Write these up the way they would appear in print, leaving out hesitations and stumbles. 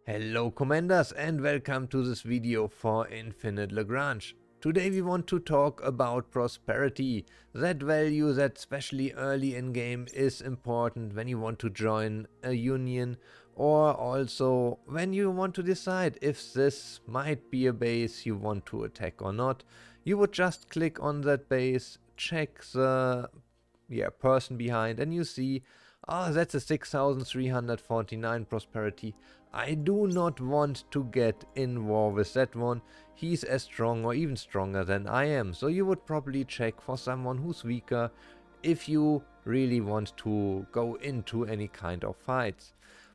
Hello commanders and welcome to this video for Infinite Lagrange. Today we want to talk about prosperity, that value that especially early in game is important when you want to join a union, or also when you want to decide if this might be a base you want to attack or not. You would just click on that base, check the person behind, and you see, oh, that's a 6349 prosperity. I do not want to get in war with that one. He's as strong or even stronger than I am. So you would probably check for someone who's weaker if you really want to go into any kind of fights.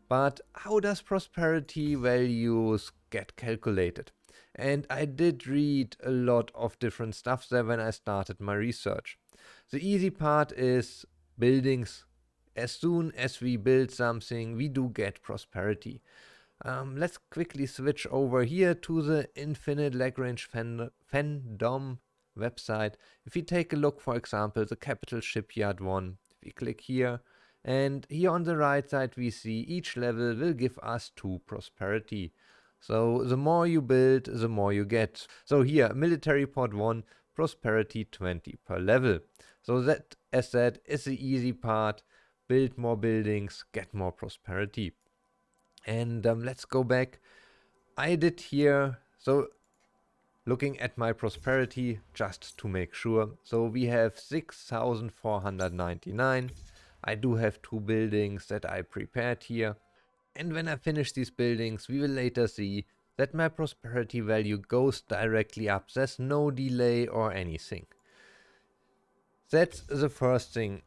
But how does prosperity values get calculated? And I did read a lot of different stuff there when I started my research. The easy part is buildings. As soon as we build something, we do get prosperity. Let's quickly switch over here to the Infinite Lagrange fandom website. If we take a look, for example, the Capital Shipyard one, if we click here, and here on the right side we see each level will give us 2 prosperity. So the more you build, the more you get. So here, Military Port 1, prosperity 20 per level. So that, as said, is the easy part. Build more buildings, get more prosperity. And let's go back. I did here, so looking at my prosperity just to make sure. So we have 6499. I do have 2 buildings that I prepared here. And when I finish these buildings, we will later see that my prosperity value goes directly up. There's no delay or anything. That's the first thing.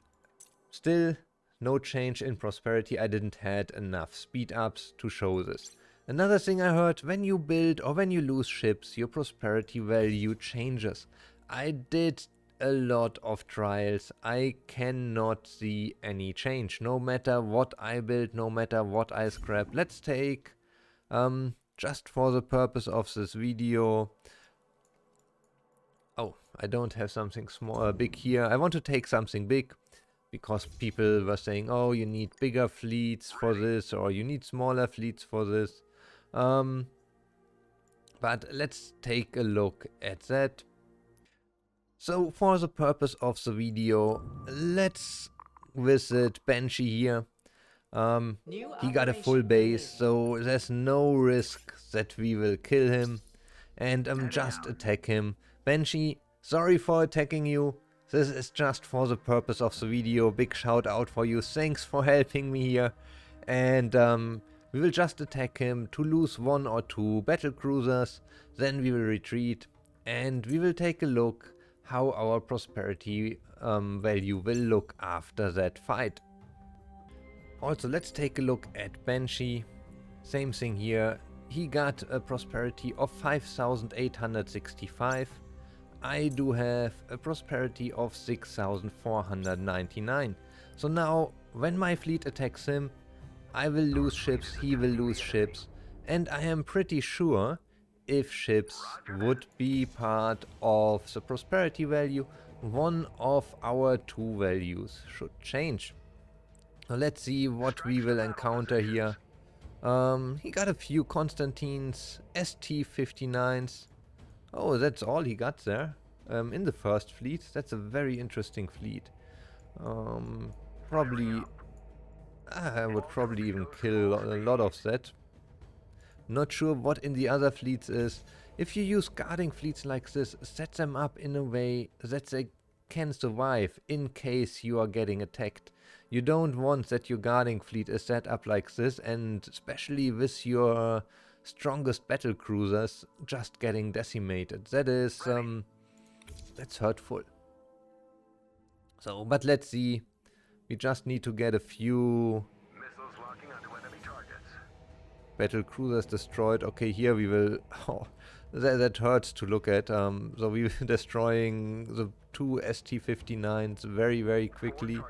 Still, no change in prosperity. I didn't had enough speed ups to show this. Another thing I heard, when you build or when you lose ships, your prosperity value changes. I did a lot of trials. I cannot see any change. No matter what I build, no matter what I scrap. Let's take, just for the purpose of this video. Oh, I don't have something small, big here. I want to take something big, because people were saying, oh, you need bigger fleets for this, or you need smaller fleets for this. But let's take a look at that. So for the purpose of the video, let's visit Banshee here. He got a full base, so there's no risk that we will kill him. And just attack him. Banshee, sorry for attacking you. This is just for the purpose of the video. Big shout out for you. Thanks for helping me here. And we will just attack him to lose 1 or 2 battle cruisers. Then we will retreat. And we will take a look how our prosperity value will look after that fight. Also, let's take a look at Banshee. Same thing here. He got a prosperity of 5865. I do have a prosperity of 6499. So now, when my fleet attacks him, I will lose ships, he will lose ships, and I am pretty sure if ships would be part of the prosperity value, one of our 2 values should change. Now let's see what we will encounter here. He got a few Constantines, ST-59s. Oh, that's all he got there. In the first fleet. That's a very interesting fleet. Probably, I would probably even kill a lot of that. Not sure what in the other fleets is. If you use guarding fleets like this, set them up in a way that they can survive in case you are getting attacked. You don't want that your guarding fleet is set up like this, and especially with your strongest battle cruisers just getting decimated. That is that's hurtful. So, but let's see. We just need to get a few battle cruisers destroyed. Okay, here we will. Oh, that hurts to look at. So we will destroying the 2 ST-59s very, very quickly.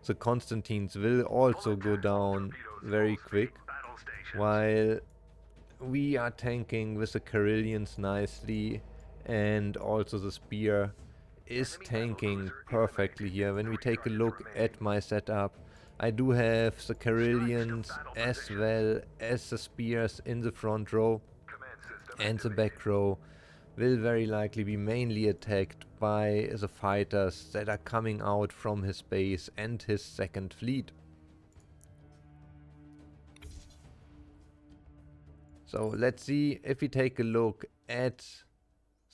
The Constantines will also go down very quick, while we are tanking with the Carillions nicely, and also the spear is tanking perfectly here. When we take a look at my setup, I do have the Carillions as well as the spears in the front row, and the back row will very likely be mainly attacked by the fighters that are coming out from his base and his second fleet. So let's see if we take a look at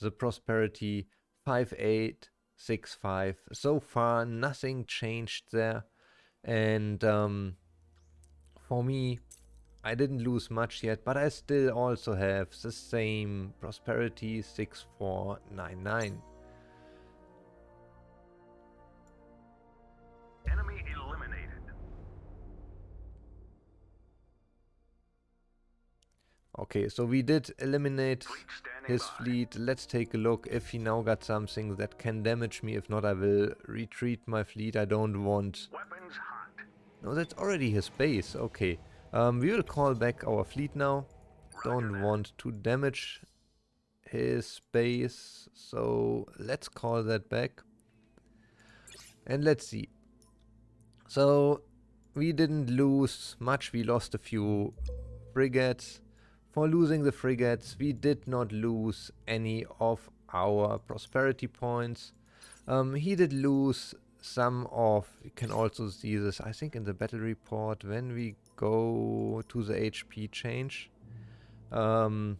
the prosperity 5865. So far nothing changed there, and for me, I didn't lose much yet, but I still also have the same prosperity 6499. Enemy eliminated. Okay, so we did eliminate his fleet. Let's take a look if he now got something that can damage me. If not, I will retreat my fleet. I don't want... Weapons hot. No, that's already his base. Okay. We will call back our fleet now. Don't want to damage his base, so let's call that back. And let's see. So we didn't lose much. We lost a few frigates. For losing the frigates, we did not lose any of our prosperity points. He did lose some of, you can also see this, I think, in the battle report when we go to the HP change. Battle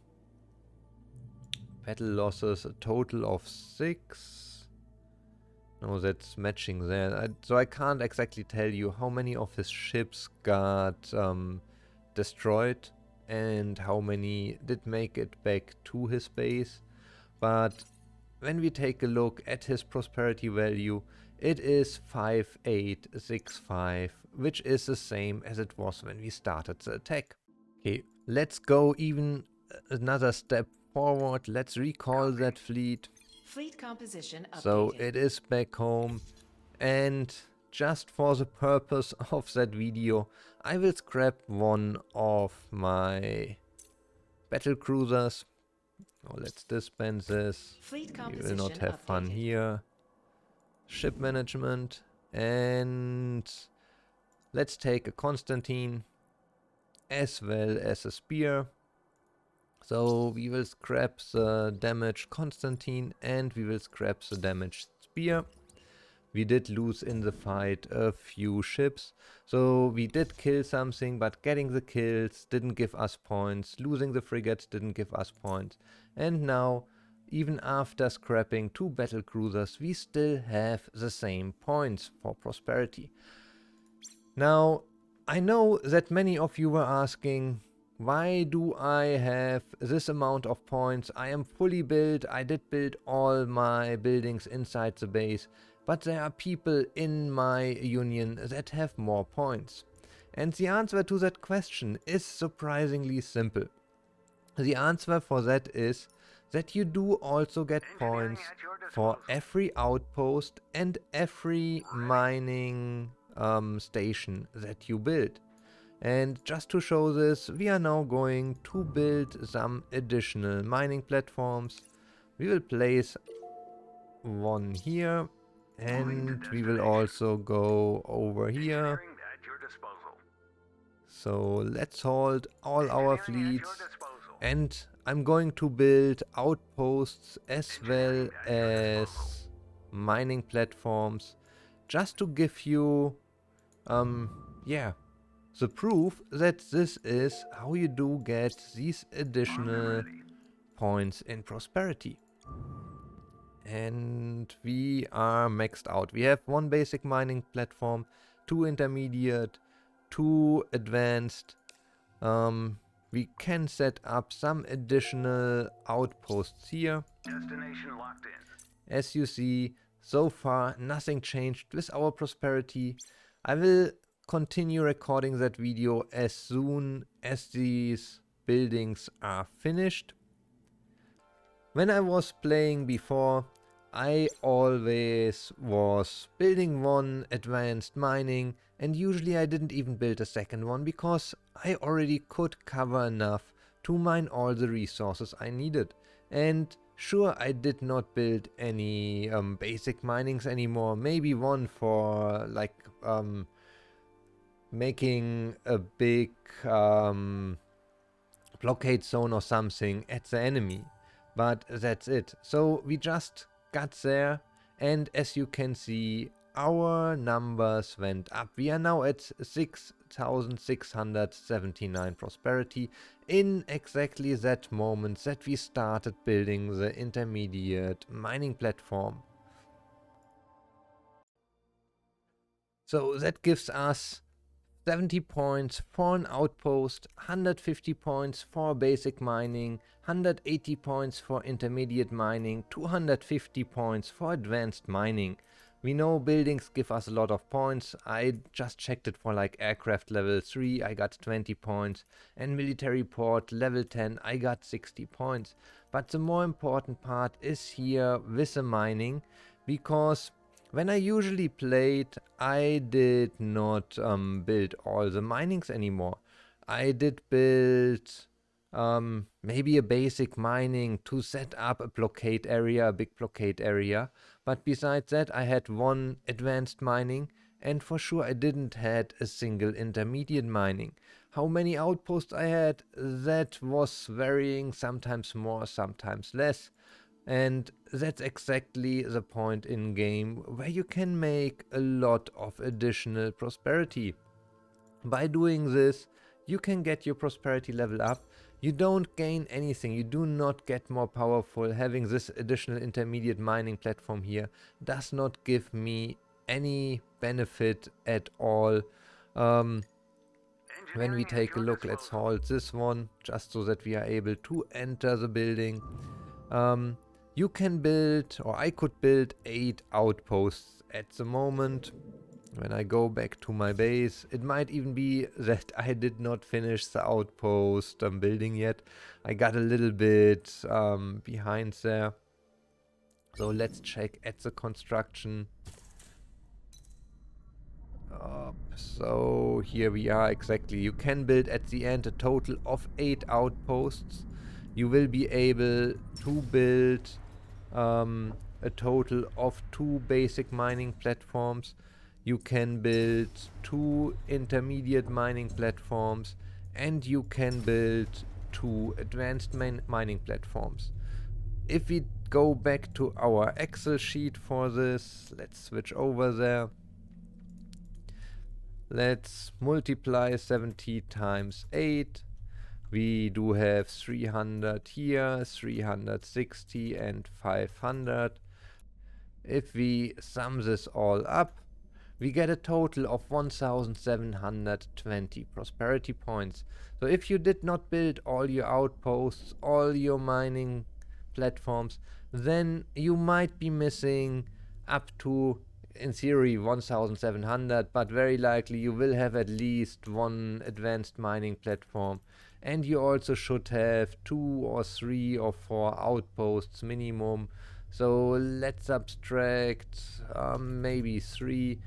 losses, a total of 6. No, that's matching there. So I can't exactly tell you how many of his ships got destroyed and how many did make it back to his base. But when we take a look at his prosperity value, it is 5865, which is the same as it was when we started the attack. Okay, let's go even another step forward. Let's recall that fleet. Fleet composition updated. So it is back home, and just for the purpose of that video, I will scrap one of my battle cruisers. Oh, let's disband this. Fleet We composition will not have fun updated. here. Ship management, and let's take a Constantine as well as a spear. So we will scrap the damaged Constantine and we will scrap the damaged spear. We did lose in the fight a few ships, so we did kill something, but getting the kills didn't give us points, losing the frigates didn't give us points, and now, even after scrapping 2 battle cruisers, we still have the same points for prosperity. Now, I know that many of you were asking, why do I have this amount of points? I am fully built, I did build all my buildings inside the base, but there are people in my union that have more points. And the answer to that question is surprisingly simple. The answer for that is that you do also get points for every outpost and every mining station that you build. And just to show this, we are now going to build some additional mining platforms. We will place one here, and we will also go over here. So let's hold all our fleets, and I'm going to build outposts as well as mining platforms, just to give you the proof that this is how you do get these additional points in prosperity. And we are maxed out. We have 1 basic mining platform, 2 intermediate, 2 advanced. We can set up some additional outposts here. Destination locked in. As you see, so far nothing changed with our prosperity. I will continue recording that video as soon as these buildings are finished. When I was playing before, I always was building 1 advanced mining, and usually I didn't even build a second one because I already could cover enough to mine all the resources I needed. And sure, I did not build any basic minings anymore, maybe one for like making a big blockade zone or something at the enemy. But that's it. So we just got there, and as you can see, our numbers went up. We are now at 6,679 prosperity in exactly that moment that we started building the intermediate mining platform. So that gives us 70 points for an outpost, 150 points for basic mining, 180 points for intermediate mining, 250 points for advanced mining. We know buildings give us a lot of points. I just checked it for like aircraft level 3, I got 20 points, and military port level 10, I got 60 points. But the more important part is here with the mining, because when I usually played, I did not build all the minings anymore. I did build maybe a basic mining to set up a blockade area, a big blockade area. But besides that, I had one advanced mining, and for sure I didn't had a single intermediate mining. How many outposts I had, that was varying, sometimes more, sometimes less. And that's exactly the point in game where you can make a lot of additional prosperity. By doing this, you can get your prosperity level up. You don't gain anything, you do not get more powerful. Having this additional intermediate mining platform here does not give me any benefit at all. When we take a look, let's hold this one just so that we are able to enter the building. You can build, or I could build 8 outposts at the moment. When I go back to my base, it might even be that I did not finish the outpost building yet. I got a little bit behind there. So let's check at the construction. So here we are exactly. You can build at the end a total of 8 outposts. You will be able to build a total of 2 basic mining platforms. You can build 2 intermediate mining platforms, and you can build 2 advanced mining platforms. If we go back to our Excel sheet for this, let's switch over there. Let's multiply 70 times 8. We do have 300 here, 360 and 500. If we sum this all up, we get a total of 1720 prosperity points. So if you did not build all your outposts, all your mining platforms, then you might be missing up to, in theory, 1700, but very likely you will have at least 1 advanced mining platform. And you also should have 2 or 3 or 4 outposts minimum. So let's subtract maybe 3.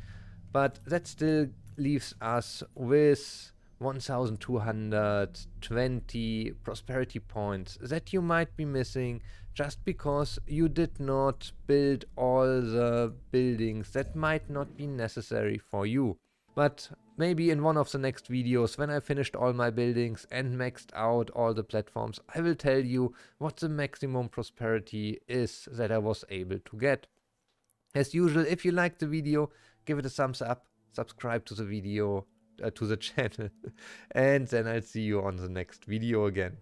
But that still leaves us with 1220 prosperity points that you might be missing just because you did not build all the buildings that might not be necessary for you. But maybe in one of the next videos, when I finished all my buildings and maxed out all the platforms, I will tell you what the maximum prosperity is that I was able to get. As usual, if you liked the video, give it a thumbs up, subscribe to the video, to the channel, and then I'll see you on the next video again.